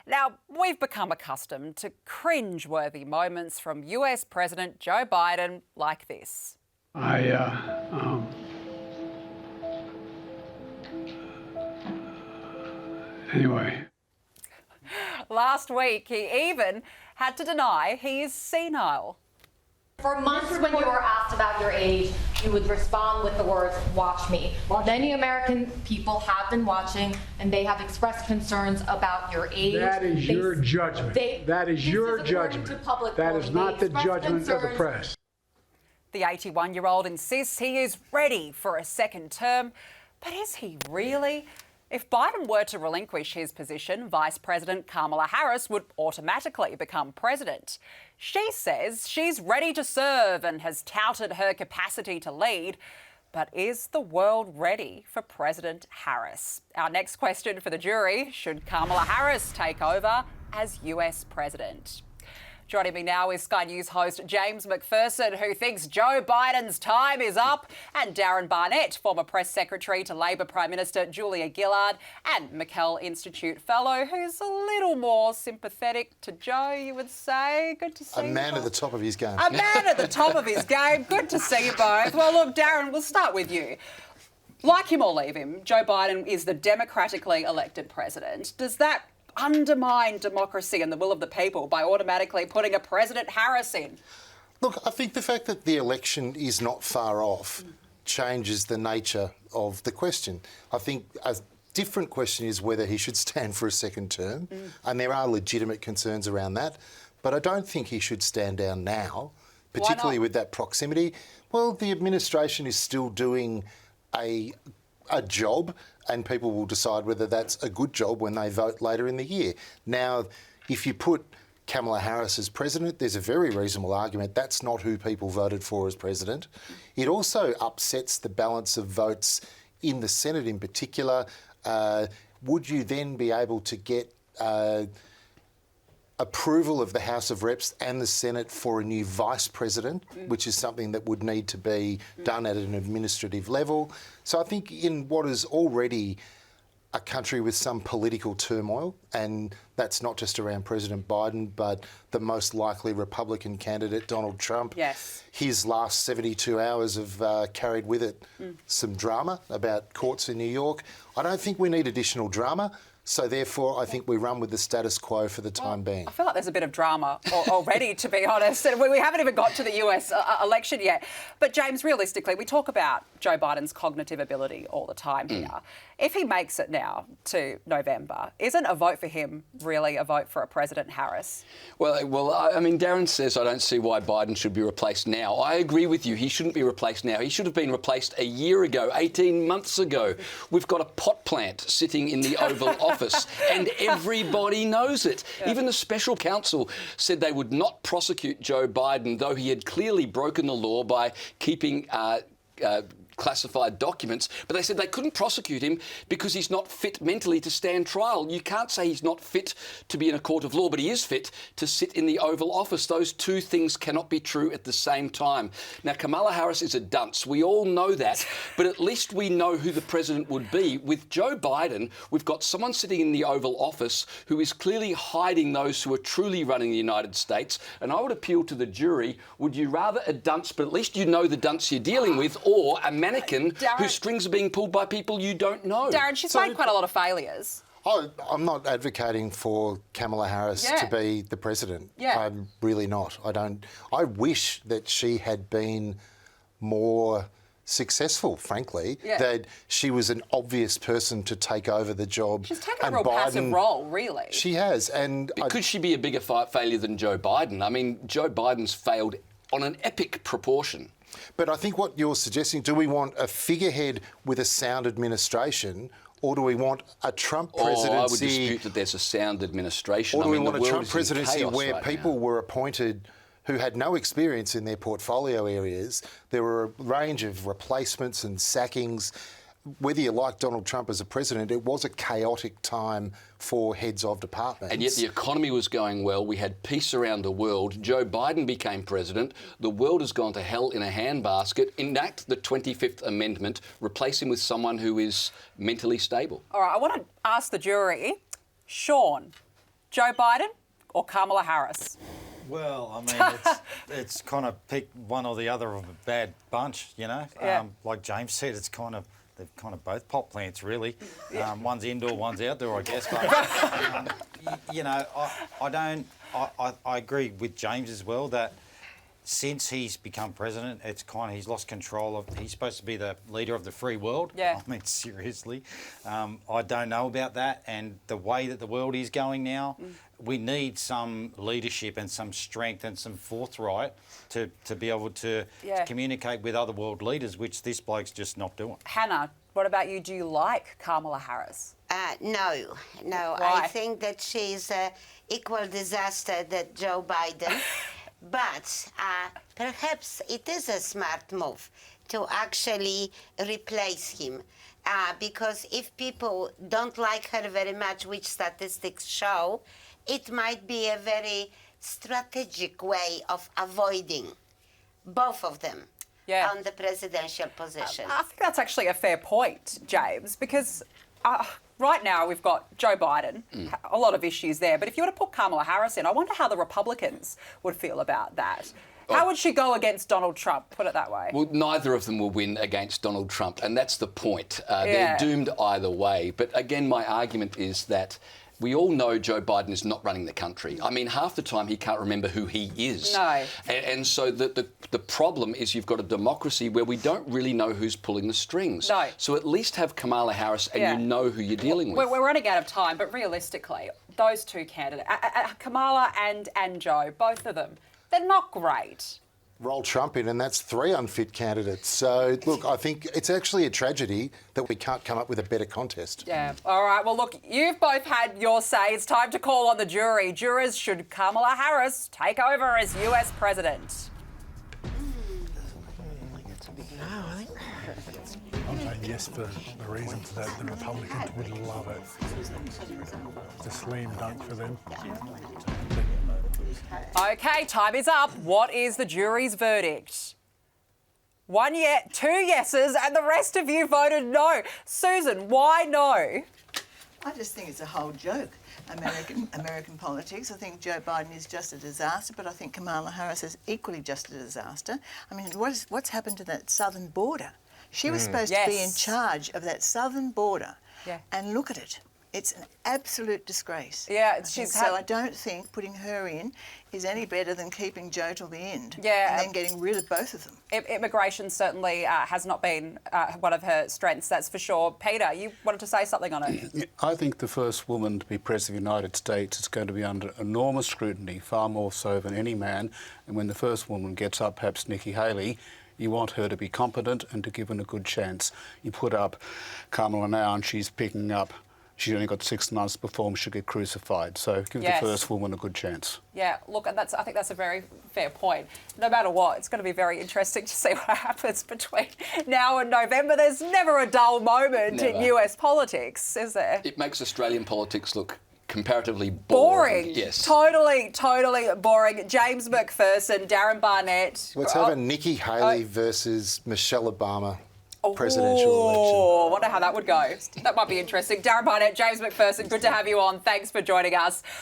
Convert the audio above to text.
Now, we've become accustomed to cringe-worthy moments from US President Joe Biden like this. Anyway. Last week, he even had to deny he is senile. For months when you were asked about your age, you would respond with the words, "Watch me." Many American people have been watching and they have expressed concerns about your age. That is your judgment. That is your judgment. That is not the judgment of the press. The 81-year-old insists he is ready for a second term, but is he really? If Biden were to relinquish his position, Vice President Kamala Harris would automatically become president. She says she's ready to serve and has touted her capacity to lead. But is the world ready for President Harris? Our next question for the jury: should Kamala Harris take over as US president? Joining me now is Sky News host James Macpherson, who thinks Joe Biden's time is up, and Darren Barnett, former press secretary to Labor Prime Minister Julia Gillard, and McKell Institute fellow, who's a little more sympathetic to Joe, you would say. Good to see you. A man at the top of his game. A man at the top of his game. Good to see you both. Well, look, Darren, we'll start with you. Like him or leave him, Joe Biden is the democratically elected president. Does that undermine democracy and the will of the people by automatically putting a President Harris in? Look, I think the fact that the election is not far off changes the nature of the question. I think a different question is whether he should stand for a second term, and there are legitimate concerns around that. But I don't think he should stand down now, particularly with that proximity. Well, the administration is still doing a job, and people will decide whether that's a good job when they vote later in the year. Now, if you put Kamala Harris as president, there's a very reasonable argument that's not who people voted for as president. It also upsets the balance of votes in the Senate in particular. Would you then be able to get approval of the House of Reps and the Senate for a new vice president, which is something that would need to be done at an administrative level? So I think in what is already a country with some political turmoil, and that's not just around President Biden, but the most likely Republican candidate, Donald Trump. Yes. His last 72 hours have carried with it some drama about courts in New York. I don't think we need additional drama. So therefore, I think we run with the status quo for the time being. I feel like there's a bit of drama already, to be honest. And we haven't even got to the US election yet. But James, realistically, we talk about Joe Biden's cognitive ability all the time here. If he makes it now to November, isn't a vote for him really a vote for a President Harris? Well, I mean, Darren says I don't see why Biden should be replaced now. I agree with you. He shouldn't be replaced now. He should have been replaced a year ago, 18 months ago. We've got a pot plant sitting in the Oval Office, and everybody knows it. Yeah. Even the special counsel said they would not prosecute Joe Biden, though he had clearly broken the law by keeping classified documents, but they said they couldn't prosecute him because he's not fit mentally to stand trial. You can't say he's not fit to be in a court of law, but he is fit to sit in the Oval Office. Those two things cannot be true at the same time. Now, Kamala Harris is a dunce. We all know that, but at least we know who the president would be. With Joe Biden, we've got someone sitting in the Oval Office who is clearly hiding those who are truly running the United States, and I would appeal to the jury, would you rather a dunce, but at least you know the dunce you're dealing with, or a mannequin whose strings are being pulled by people you don't know? Darren, she's made quite a lot of failures. I'm not advocating for Kamala Harris to be the president. I'm really not. I wish that she had been more successul, frankly, that she was an obvious person to take over the job. She's taken a real passive role, really. She has. And could she be a bigger failure than Joe Biden? I mean, Joe Biden's failed on an epic proportion. But I think what you're suggesting, do we want a figurehead with a sound administration, or do we want a Trump presidency? I would dispute that there's a sound administration. Or do we want a Trump presidency where people were appointed who had no experience in their portfolio areas? There were a range of replacements and sackings. Whether you like Donald Trump as a president, it was a chaotic time for heads of departments. And yet the economy was going well. We had peace around the world. Joe Biden became president. The world has gone to hell in a handbasket. Enact the 25th Amendment. Replace him with someone who is mentally stable. All right, I want to ask the jury, Sean, Joe Biden or Kamala Harris? Well, I mean, it's kind of pick one or the other of a bad bunch, you know. Yeah. Like James said, they're kind of both pot plants, really. One's indoor, one's outdoor, I guess. But, you know, I agree with James as well that since he's become president, it's kind of, he's lost control of, he's supposed to be the leader of the free world. Yeah. I mean, seriously. I don't know about that, and the way that the world is going now, we need some leadership and some strength and some forthright to be able to communicate with other world leaders, which this bloke's just not doing. Hannah, what about you? Do you like Kamala Harris? No. Why? I think that she's an equal disaster that Joe Biden. But perhaps it is a smart move to actually replace him. Because if people don't like her very much, which statistics show, it might be a very strategic way of avoiding both of them on the presidential position. I think that's actually a fair point, James, because right now we've got Joe Biden, a lot of issues there. But if you were to put Kamala Harris in, I wonder how the Republicans would feel about that. How would she go against Donald Trump, put it that way? Well, neither of them will win against Donald Trump, and that's the point. They're doomed either way. But again, my argument is that we all know Joe Biden is not running the country. I mean, half the time he can't remember who he is. No. And so the problem is you've got a democracy where we don't really know who's pulling the strings. No. So at least have Kamala Harris and you know who you're dealing with. We're running out of time, but realistically, those two candidates, Kamala and Joe, both of them, they're not great. Roll Trump in, and that's 3 unfit candidates. So, look, I think it's actually a tragedy that we can't come up with a better contest. Yeah. All right. Well, look, you've both had your say. It's time to call on the jury. Jurors, should Kamala Harris take over as US president? I'm saying yes for the reasons that the Republicans would love it. It's a slam dunk for them. Okay, time is up. What is the jury's verdict? 1 yes, 2 yeses, and the rest of you voted no. Susan, why no? I just think it's a whole joke. American politics. I think Joe Biden is just a disaster, but I think Kamala Harris is equally just a disaster. I mean, what's happened to that southern border? She was supposed to be in charge of that southern border, and look at it. It's an absolute disgrace. Yeah, so I don't think putting her in is any better than keeping Joe till the end. Yeah, and then getting rid of both of them. Immigration certainly has not been one of her strengths, that's for sure. Peter, you wanted to say something on it. I think the first woman to be President of the United States is going to be under enormous scrutiny, far more so than any man. And when the first woman gets up, perhaps Nikki Haley, you want her to be competent and to give her a good chance. You put up Kamala now and she's picking up. She's only got 6 months before she'll get crucified. So give the first woman a good chance. Yeah, look, and I think that's a very fair point. No matter what, it's going to be very interesting to see what happens between now and November. There's never a dull moment in US politics, is there? It makes Australian politics look comparatively boring. Yes. Totally boring. James Macpherson, Darren Barnett. Let's have a Nikki Haley versus Michelle Obama presidential election. I wonder how that would go. That might be interesting. Darren Barnett, James Macpherson, good to have you on. Thanks for joining us.